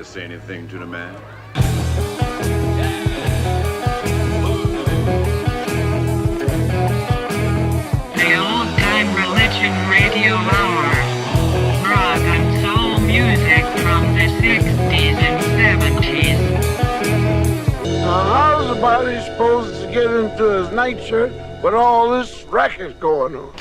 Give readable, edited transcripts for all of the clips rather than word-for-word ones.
say anything to the man? The Old-Time Religion Radio Hour. Rock and soul music from the 60s and 70s. Now, how's the body supposed to get into his nightshirt with all this racket going on?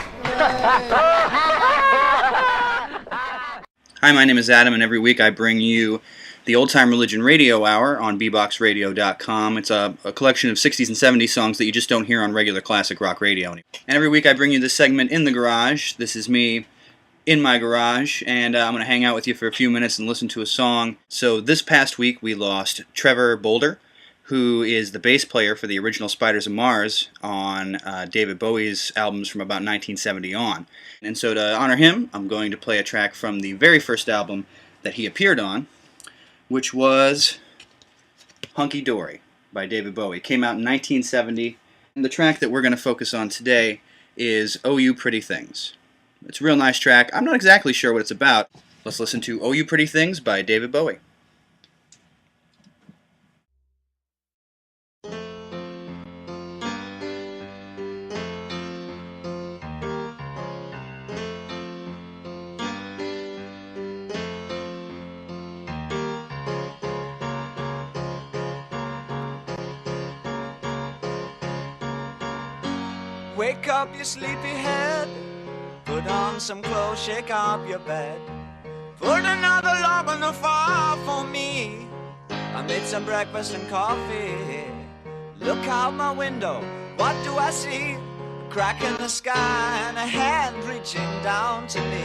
Hi, my name is Adam, and every week I bring you the Old Time Religion Radio Hour on bboxradio.com. It's a collection of 60s and 70s songs that you just don't hear on regular classic rock radio anymore. And every week I bring you this segment, In the Garage. This is me in my garage, and I'm going to hang out with you for a few minutes and listen to a song. So this past week we lost Trevor Holder, who is the bass player for the original Spiders of Mars on David Bowie's albums from about 1970 on. And so to honor him, I'm going to play a track from the very first album that he appeared on, which was Hunky Dory by David Bowie. It came out in 1970, and the track that we're going to focus on today is Oh You Pretty Things. It's a real nice track. I'm not exactly sure what it's about. Let's listen to Oh You Pretty Things by David Bowie. Wake up, you sleepy head. Put on some clothes, shake up your bed. Put another log on the fire for me. I made some breakfast and coffee. Look out my window, what do I see? A crack in the sky and a hand reaching down to me.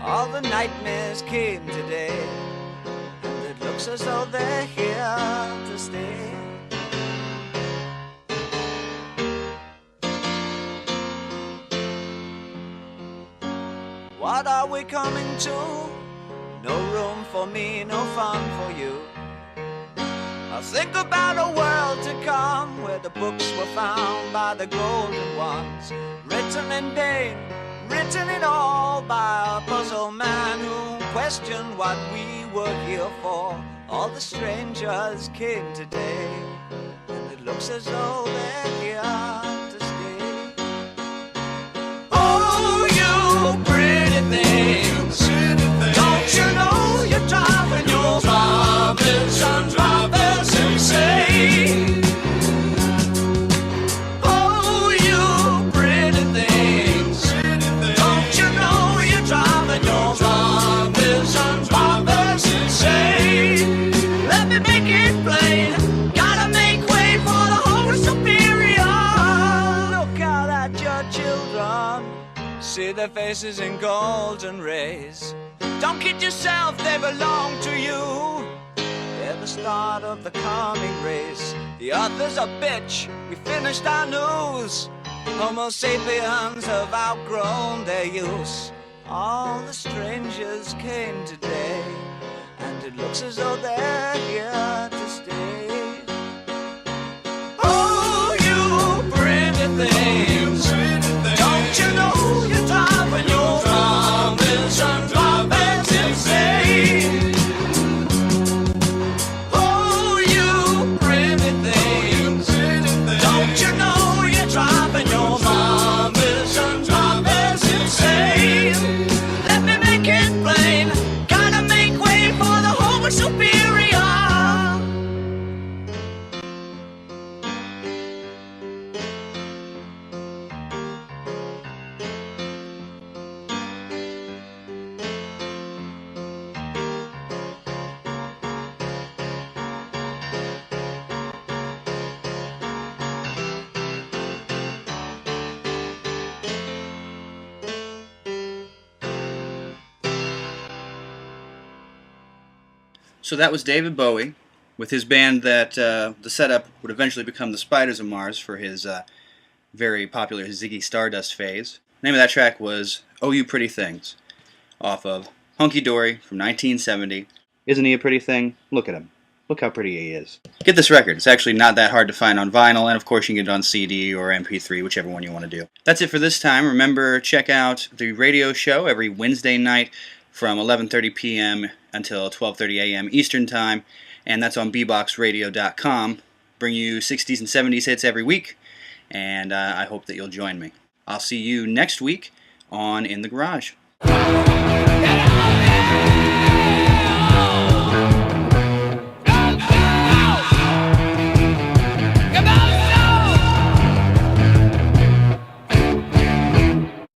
All the nightmares came today, and it looks as though they're here to stay. What are we coming to? No room for me, no fun for you. I think about a world to come, where the books were found by the golden ones, written in pain, written in all by a puzzled man who questioned what we were here for. All the strangers came today, and it looks as though they're here to stay. Oh, you pretty things, don't you know you're driving your drivers and drivers insane? Oh, you pretty things, don't you know you're driving your drivers and drivers insane? Let me make it plain, gotta make way for the Holy Superior. Look out at your children, see their faces in golden rays. Don't kid yourself, they belong to you. They're the start of the coming race. The earth is a bitch, we finished our news. Homo sapiens have outgrown their use. All the strangers came today, and it looks as though they're here to stay. Oh, you pretty things, don't you know you're driving your drivers and drivers insane? Oh, you pretty things, don't you know you're driving your drivers and drivers insane? Let me make it plain, gotta make way for the Homo Superior. So that was David Bowie with his band that the setup would eventually become the Spiders of Mars for his very popular Ziggy Stardust phase. The name of that track was Oh You Pretty Things, off of Hunky Dory from 1970. Isn't he a pretty thing? Look at him. Look how pretty he is. Get this record. It's actually not that hard to find on vinyl, and of course you can get it on CD or MP3, whichever one you want to do. That's it for this time. Remember, check out the radio show every Wednesday night from 11:30 p.m. until 12:30 a.m. Eastern Time, and that's on bboxradio.com. Bring you 60s and 70s hits every week, and I hope that you'll join me. I'll see you next week on In the Garage.